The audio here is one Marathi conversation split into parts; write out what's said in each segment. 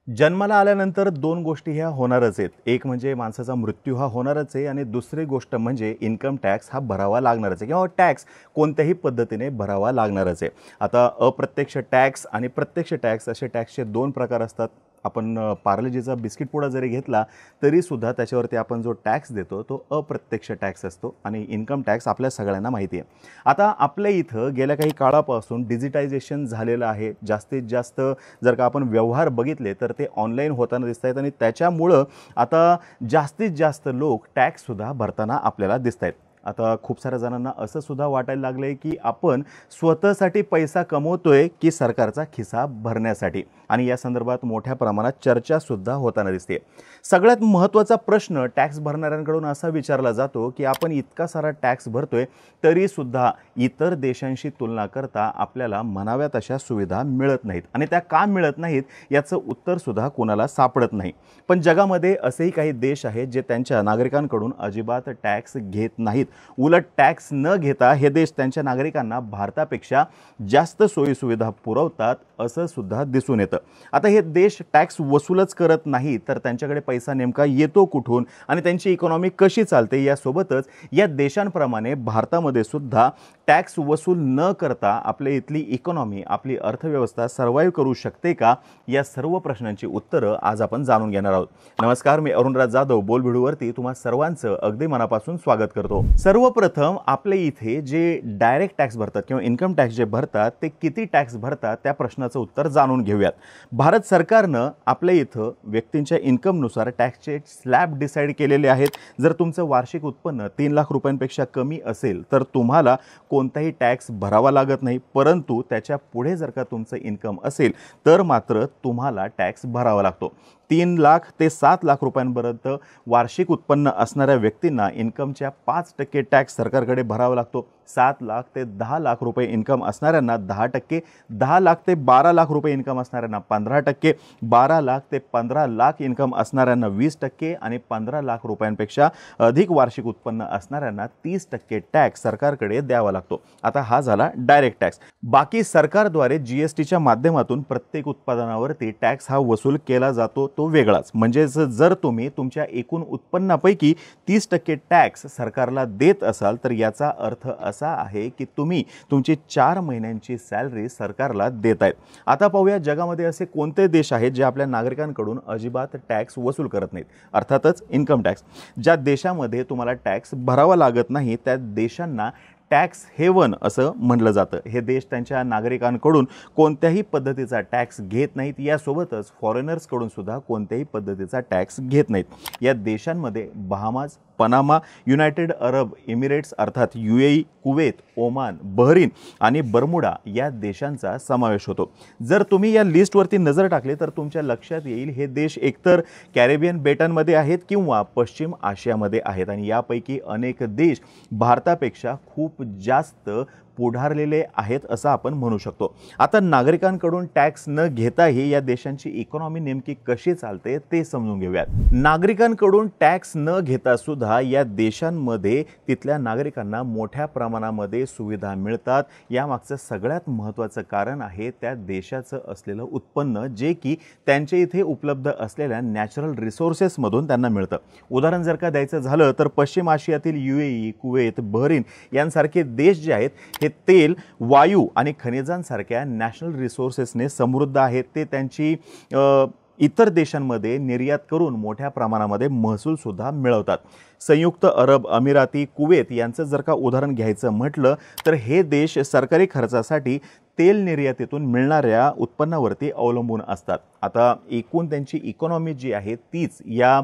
जन्माला आल्यानंतर दोन गोष्टी ह्या होणारच आहेत. एक म्हणजे माणसाचा मृत्यू हा होणारच आहे आणि दुसरी गोष्ट म्हणजे इन्कम टॅक्स हा भरावा लागणारच आहे किंवा टॅक्स कोणत्याही पद्धतीने भरावा लागणारच आहे. आता अप्रत्यक्ष टॅक्स आणि प्रत्यक्ष टॅक्स असे टॅक्सचे दोन प्रकार असतात. आपण पार्लेजीचा बिस्किट पुडा जरी घेतला तरीसुद्धा त्याच्यावरती आपण जो टॅक्स देतो तो अप्रत्यक्ष टॅक्स असतो आणि इन्कम टॅक्स आपल्या सगळ्यांना माहिती आहे. आता आपल्या इथं गेल्या काही काळापासून डिजिटायझेशन झालेलं आहे. जास्तीत जास्त जर का आपण व्यवहार बघितले तर ते ऑनलाईन होताना दिसत आहेत आणि त्याच्यामुळं आता जास्तीत जास्त लोक टॅक्ससुद्धा भरताना आपल्याला दिसत आहेत. आता खूप साऱ्या जणांना असं सुद्धा वाटायला लागलं आहे की आपण स्वतःसाठी पैसा कमवतोय की सरकारचा खिसा भरण्यासाठी, आणि या संदर्भात मोठ्या प्रमाणात चर्चासुद्धा होताना दिसते. सगळ्यात महत्त्वाचा प्रश्न टॅक्स भरणाऱ्यांकडून असा विचारला जातो की आपण इतका सारा टॅक्स भरतोय तरीसुद्धा इतर देशांशी तुलना करता आपल्याला म्हणाव्या तशा सुविधा मिळत नाहीत आणि त्या का मिळत नाहीत याचं उत्तरसुद्धा कोणाला सापडत नाही. पण जगामध्ये असेही काही देश आहेत जे त्यांच्या नागरिकांकडून अजिबात टॅक्स घेत नाहीत. उलट टॅक्स न घेता हे देश त्यांच्या नागरिकांना भारतापेक्षा जास्त सोयीसुविधा पुरवतात असं सुद्धा दिसून येतं. आता हे देश टॅक्स वसूलच करत नाही तर त्यांच्याकडे पैसा नेमका येतो कुठून आणि त्यांची इकॉनॉमी कशी चालते, यासोबतच या देशांप्रमाणे भारतामध्ये सुद्धा टॅक्स वसूल न करता आपल्या इथली इकॉनॉमी, आपली अर्थव्यवस्था सर्व्हाइव्ह करू शकते का, या सर्व प्रश्नांची उत्तरं आज आपण जाणून घेणार आहोत. नमस्कार, मी अरुणराज जाधव बोलबिडूवरती तुम्हा सर्वांचं अगदी मनापासून स्वागत करतो. सर्वप्रथम आपल्या इथे जे डायरेक्ट टॅक्स भरतात किंवा इन्कम टॅक्स जे भरतात ते किती टॅक्स भरतात त्या प्रश्नाचं उत्तर जाणून घेऊयात. भारत सरकारनं आपल्या इथं व्यक्तींच्या इन्कमनुसार टॅक्सचे स्लॅब डिसाईड केलेले आहेत. जर तुमचं वार्षिक उत्पन्न 3 लाख रुपयांपेक्षा कमी असेल तर तुम्हाला कोणताही टॅक्स भरावा लागत नाही, परंतु त्याच्या पुढे जर का तुमचं इन्कम असेल तर मात्र तुम्हाला टॅक्स भरावा लागतो. 3 लाख ते 7 लाख रुपयांपर्यंत वार्षिक उत्पन्न असणाऱ्या व्यक्तींना इन्कमच्या 5% टॅक्स सरकारकडे भरावा लागतो. 7 लाख ते 10 लाख रुपये इन्कम असणाऱ्यांना 10%, 10 लाख ते 12 लाख रुपये इन्कम असणाऱ्यांना 15%, 12 लाख ते 15 लाख इन्कम असणाऱ्यांना 20% आणि 15 लाख रुपयांपेक्षा अधिक वार्षिक उत्पन्न असणाऱ्यांना 30% टॅक्स सरकारकडे द्यावा लागतो. आता हा झाला डायरेक्ट टॅक्स. बाकी सरकारद्वारे GSTच्या माध्यमातून प्रत्येक उत्पादनावरती टॅक्स हा वसूल केला जातो, तो वेगळाच. म्हणजे जर तुम्ही तुमच्या एकूण उत्पन्नापैकी 30% टॅक्स सरकारला देत असाल तर याचा अर्थ असा आहे की तुम्ही तुमची 4 महिन्यांची सॅलरी सरकारला देत आहेत. आता पाहूया जगामध्ये असे कोणते देश आहेत जे आपल्या नागरिकांकडून अजिबात टॅक्स वसूल करत नाहीत. अर्थातच इन्कम टॅक्स. ज्या देशामध्ये तुम्हाला टॅक्स भरावा लागत नाही त्या देशांना टॅक्स हेवन असं म्हटलं जातं. हे देश त्यांच्या नागरिकांकडून कोणत्याही पद्धतीचा टॅक्स घेत नाहीत, यासोबतच फॉरेनर्सकडून सुद्धा कोणत्याही पद्धतीचा टॅक्स घेत नाहीत. या देशांमध्ये Bahamas, Panama, United Arab Emirates अर्थात UAE, कुवेत, ओमान, बहरीन आणि बर्मुडा या देशांचा समावेश होतो. जर तुम्ही या लिस्टवरती नजर टाकली तर तुमच्या लक्षात येईल हे देश एकतर कॅरेबियन बेटांमध्ये आहेत किंवा पश्चिम आशियामध्ये आहेत आणि यापैकी अनेक देश भारतापेक्षा खूप जास्त पुढारलेले आहेत असं आपण म्हणू शकतो. आता नागरिकांकडून टॅक्स न घेताही या देशांची इकॉनॉमी नेमकी कशी चालते ते समजून घेऊयात. नागरिकांकडून टॅक्स न घेता सुद्धा या देशांमध्ये तिथल्या नागरिकांना मोठ्या प्रमाणामध्ये सुविधा मिळतात. यामागचं सगळ्यात महत्त्वाचं कारण आहे त्या देशाचं असलेलं उत्पन्न, जे की त्यांच्या इथे उपलब्ध असलेल्या नॅचरल रिसोर्सेसमधून त्यांना मिळतं. उदाहरण जर का द्यायचं झालं तर पश्चिम आशियातील UAE, कुवेत, बहरीन यांसारखे देश जे आहेत हे तेल, वायू आणि खनिजांसारख्या नॅशनल रिसोर्सेसने समृद्ध आहेत. ते त्यांची इतर देशांमध्ये निर्यात करून मोठ्या प्रमाणामध्ये महसूल सुद्धा मिळवतात. संयुक्त अरब अमिराती, कुवेत यांचं जर का उदाहरण घ्यायचं म्हटलं तर हे देश सरकारी खर्चासाठी तेल निर्यातीतून मिळणाऱ्या उत्पन्नावरती अवलंबून असतात. आता एकूण त्यांची इकॉनॉमी जी आहे तीच या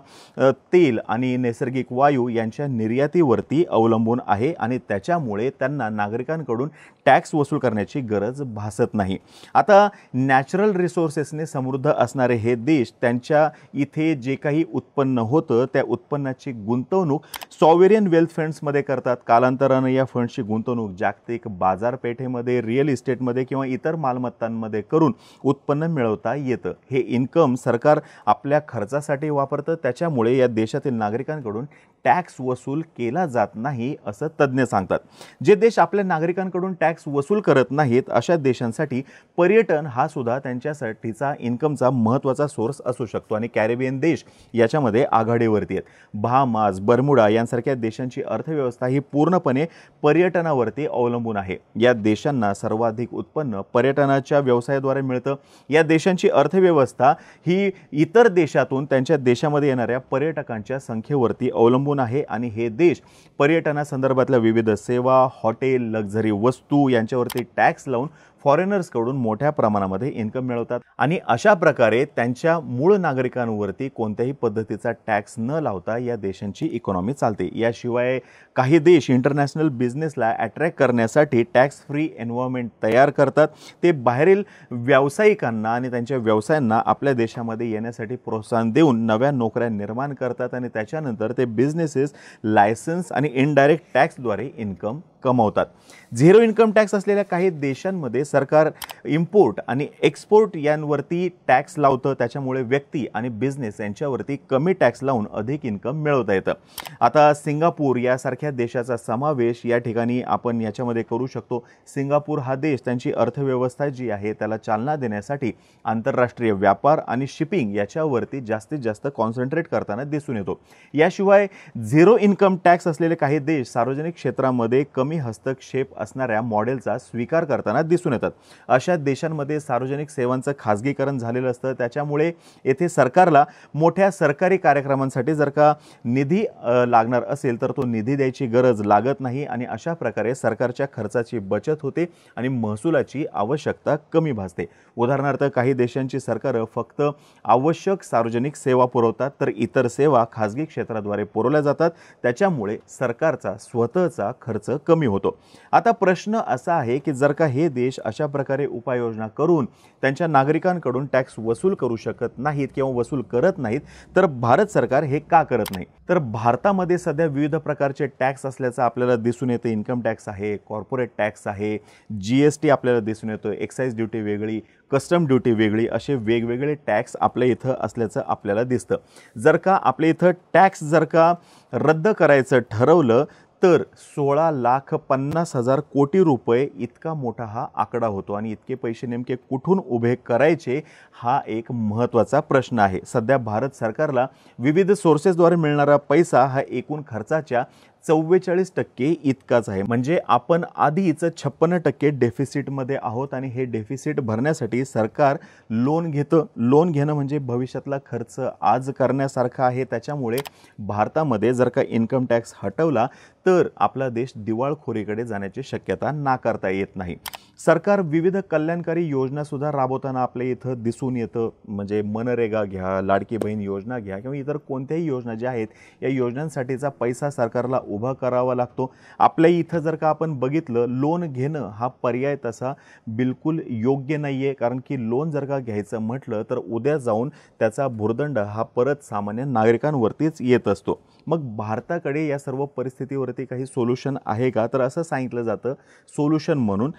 तेल आणि नैसर्गिक वायू यांच्या निर्यातीवरती अवलंबून आहे आणि त्याच्यामुळे त्यांना नागरिकांकडून टॅक्स वसूल करण्याची गरज भासत नाही. आता नॅचरल रिसोर्सेसने समृद्ध असणारे हे देश त्यांच्या इथे जे काही उत्पन्न होतं त्या उत्पन्नाची गुंतवणूक सॉव्हरेन वेल्थ फंड्समध्ये करतात. कालांतराने या फंड्सची गुंतवणूक जागतिक बाजारपेठेमध्ये, रिअल इस्टेटमध्ये किंवा इतर मालमत्तांमध्ये करून उत्पन्न मिळवता येतं. हे इन्कम सरकार आपल्या खर्चासाठी वापरतं, त्याच्यामुळे या देशातील नागरिकांकडून टॅक्स वसूल केला जात नाही असं तज्ज्ञ सांगतात. जे देश आपल्या नागरिकांकडून टॅक्स वसूल करत नाहीत अशा देशांसाठी पर्यटन हा सुद्धा त्यांच्यासाठीचा इन्कमचा महत्त्वाचा सोर्स असू शकतो आणि कॅरिबियन देश याच्यामध्ये आघाडीवरती आहेत. बहामास, बर्मुडा यांसारख्या देशांची अर्थव्यवस्था ही पूर्णपणे पर्यटनावरती अवलंबून आहे. या देशांना सर्वाधिक उत्पन्न पर्यटनाच्या व्यवसायाद्वारे मिळतं. या देशांची अर्थव्यवस्था ही इतर देशातून त्यांच्या देशामध्ये येणाऱ्या पर्यटकांच्या संख्येवरती अवलंबून आहे आणि हे देश पर्यटनासंदर्भातल्या विविध सेवा, हॉटेल, लक्झरी वस्तू यांच्यावरती टॅक्स लावून फॉरेनर्सकडून मोठ्या प्रमाणामध्ये इन्कम मिळवतात आणि अशा प्रकारे त्यांच्या मूळ नागरिकांवरती कोणत्याही पद्धतीचा टॅक्स न लावता या देशांची इकॉनॉमी चालते. याशिवाय काही देश इंटरनॅशनल बिझनेसला अट्रॅक्ट करण्यासाठी टॅक्स फ्री एन्व्हायरमेंट तयार करतात. ते बाहेरील व्यावसायिकांना आणि त्यांच्या व्यवसायांना आपल्या देशामध्ये येण्यासाठी प्रोत्साहन देऊन नव्या नोकऱ्या निर्माण करतात आणि त्याच्यानंतर ते बिझनेसेस लायसन्स आणि इनडायरेक्ट टॅक्सद्वारे इन्कम कमवतात. झिरो इन्कम टॅक्स असलेल्या काही देशांमध्ये सरकार इम्पोर्ट आणि एक्सपोर्ट यांवरती टॅक्स लावतं. त्याच्यामुळे व्यक्ती आणि बिझनेस यांच्यावरती कमी टॅक्स लावून अधिक इन्कम मिळवता येतं. आता सिंगापूर यासारख्या देशाचा समावेश या ठिकाणी आपण याच्यामध्ये करू शकतो. सिंगापूर हा देश त्यांची अर्थव्यवस्था जी आहे त्याला चालना देण्यासाठी आंतरराष्ट्रीय व्यापार आणि शिपिंग याच्यावरती जास्तीत जास्त कॉन्सन्ट्रेट करताना दिसून येतो. याशिवाय झिरो इन्कम टॅक्स असलेले काही देश सार्वजनिक क्षेत्रामध्ये कमी हस्तक्षेप असणाऱ्या मॉडेलचा स्वीकार करताना दिसून येतात. अशा देशांमध्ये सार्वजनिक सेवांचं खाजगीकरण झालेलं असतं. त्याच्यामुळे येथे सरकारला मोठ्या सरकारी कार्यक्रमांसाठी जर का निधी लागणार असेल तर तो निधी द्यायची गरज लागत नाही आणि अशा प्रकारे सरकारच्या खर्चाची बचत होते आणि महसुलाची आवश्यकता कमी भासते. उदाहरणार्थ काही देशांची सरकारं फक्त आवश्यक सार्वजनिक सेवा पुरवतात तर इतर सेवा खाजगी क्षेत्राद्वारे पुरवल्या जातात. त्याच्यामुळे सरकारचा स्वतःचा खर्च कमी होतो. आता प्रश्न असा आहे की जर का हे देश अशा प्रकारे उपाययोजना करून त्यांच्या नागरिकांकडून टॅक्स वसूल करू शकत नाहीत किंवा वसूल करत नाहीत तर भारत सरकार हे का करत नाही? तर भारतामध्ये सध्या विविध प्रकारचे टॅक्स असल्याचं आपल्याला दिसून येतं. इन्कम टॅक्स आहे, कॉर्पोरेट टॅक्स आहे, GST आपल्याला दिसून येतो, एक्साईज ड्युटी वेगळी, कस्टम ड्युटी वेगळी, असे वेगवेगळे टॅक्स आपल्या इथं असल्याचं आपल्याला दिसतं. जर का आपल्या इथं टॅक्स जर का रद्द करायचं ठरवलं तर 16,50,000 कोटी रुपये इतका मोठा हा आकडा होतो आणि इतके पैसे नेमके कुठून उभे करायचे हा एक महत्त्वाचा प्रश्न आहे. सध्या भारत सरकारला विविध सोर्सेसद्वारे मिळणारा पैसा हा एकूण खर्चाच्या 44% इतकाच आहे. म्हणजे आपण आधीच 56% डेफिसिटमध्ये आहोत आणि हे डेफिसिट भरण्यासाठी सरकार लोन घेतं. लोन घेणं म्हणजे भविष्यातला खर्च आज करण्यासारखा आहे. त्याच्यामुळे भारतामध्ये जर का इन्कम टॅक्स हटवला तर आपला देश दिवाळखोरीकडे जाण्याची शक्यता नाकारता येत नाही. सरकार विविध कल्याणकारी योजना सुद्धा राबवताना आपल्या इथं दिसून येतं. म्हणजे मनरेगा घ्या, लाडकी बहीण योजना घ्या किंवा इतर कोणत्याही योजना ज्या आहेत या योजनांसाठीचा पैसा सरकारला उभा करावा लागतो. आपल्या इथं जर का आपण बघितलं लोन घेणं हा पर्याय तसा बिलकुल योग्य नाही आहे. कारण की लोन जर का घ्यायचं म्हटलं तर उद्या जाऊन त्याचा भुर्दंड हा परत सामान्य नागरिकांवरतीच येत असतो. मग भारताकडे या सर्व परिस्थितीवरती काही सोल्युशन आहे का? तर असं सांगितलं जातं सोल्युशन म्हणून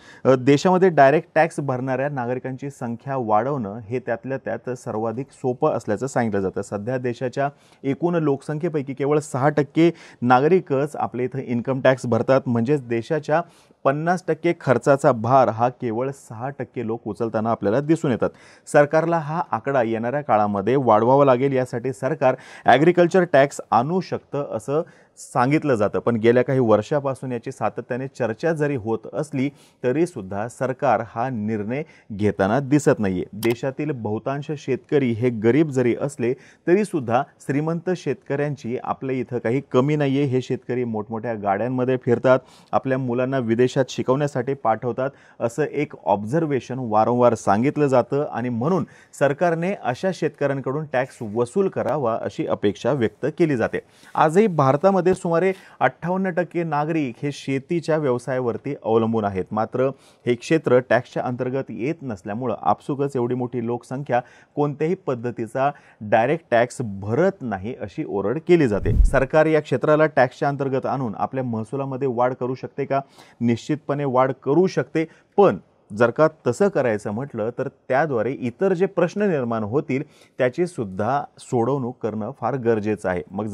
देशामध्ये डायरेक्ट टॅक्स भरणाऱ्या नागरिकांची संख्या वाढवणं हे त्यातल्या त्यात सर्वाधिक सोपं असल्याचं सांगितलं जातं. सध्या देशाच्या एकूण लोकसंख्येपैकी केवळ 6% नागरिकच आपल्या इथं इन्कम टॅक्स भरतात. म्हणजेच देशाच्या 50% खर्चाचा भार हा केवळ 6% लोक उचलताना आपल्याला दिसून येतात. सरकारला हा आकडा येणाऱ्या काळामध्ये वाढवावा लागेल. यासाठी सरकार ॲग्रिकल्चर टॅक्स आणू शकतं असं सांगितलं जातं. पण गेल्या काही वर्षापासून याची सातत्याने चर्चा जरी होत असली तरी सुद्धा सरकार हा निर्णय घेताना दिसत नाहीये. देशातील बहुतांश शेतकरी हे गरीब जरी असले तरी सुद्धा श्रीमंत शेतकऱ्यांची आपल्या इथं काही कमी नाहीये. हे शेतकरी मोठमोठ्या गाड्यांमध्ये फिरतात, आपल्या मुलांना विदेशात शिकवण्यासाठी पाठवतात असं एक ऑब्झर्वेशन वारंवार सांगितलं जातं आणि म्हणून सरकारने अशा शेतकऱ्यांकडून टॅक्स वसूल करावा अशी अपेक्षा व्यक्त केली जाते. आजही भारतामध्ये सुमारे 58% नागरिक हे शेतीच्या व्यवसायावरती अवलंबून आहेत. मात्र हे क्षेत्र टॅक्सच्या अंतर्गत येत नसल्यामुळे आपसुकच एवढी मोठी लोकसंख्या कोणत्याही पद्धतीचा डायरेक्ट टॅक्स भरत नाही अशी ओरड केली जाते. सरकार या क्षेत्राला टॅक्सच्या अंतर्गत आणून आपल्या महसुलामध्ये वाढ करू शकते का? निश्चितपणे वाढ करू शकते. पण जर का तसं करायचं म्हटलं तर त्याद्वारे इतर जे प्रश्न निर्माण होतील त्याची सुद्धा सोडवणूक करणं फार गरजेचं आहे. मग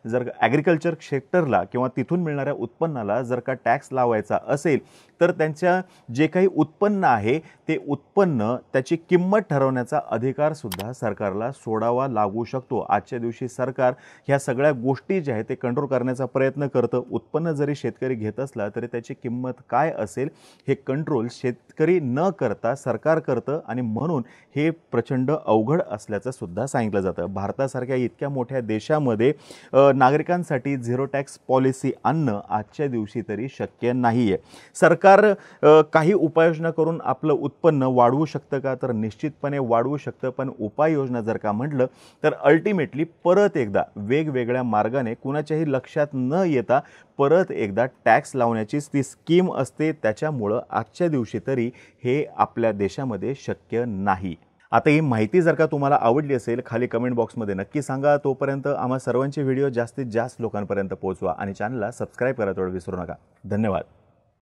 जर ॲग्रिकल्चर सेक्टरला किंवा तिथून मिळणाऱ्या उत्पन्नाला जर का टॅक्स लावायचा असेल तर त्यांच्या जे काही उत्पन्न आहे ते उत्पन्न त्याची किंमत ठरवण्याचा अधिकार सुद्धा सरकारला सोडावा लागू शकतो. आजच्या दिवशी सरकार ह्या सगळ्या गोष्टी ज्या आहेत ते कंट्रोल करण्याचा प्रयत्न करतं. उत्पन्न जरी शेतकरी घेत असला तरी त्याची किंमत काय असेल हे कंट्रोल शेतकरी न करता सरकार करतं आणि म्हणून हे प्रचंड अवघड असल्याचं सुद्धा सांगितलं जातं. भारतासारख्या इतक्या मोठ्या देशामध्ये नागरिकांसाठी झिरो टॅक्स पॉलिसी आणणं आजच्या दिवशी तरी शक्य नाही आहे. सरकार काही उपाययोजना करून आपलं उत्पन्न वाढवू शकतं का, तर निश्चितपणे वाढवू शकतं. पण उपाययोजना जर का म्हटलं तर अल्टिमेटली परत एकदा वेगवेगळ्या मार्गाने कुणाच्याही लक्षात न येता परत एकदा टॅक्स लावण्याचीच ती स्कीम असते. त्याच्यामुळं आजच्या दिवशी तरी हे आपल्या देशामध्ये शक्य नाही. आता ही माहिती जर का तुम्हाला आवडली असेल खाली कमेंट बॉक्समध्ये नक्की सांगा. तोपर्यंत आम्हा सर्वांचे व्हिडिओ जास्तीत जास्त लोकांपर्यंत पोहोचवा आणि चॅनलला सबस्क्राईब करायला विसरू नका. धन्यवाद.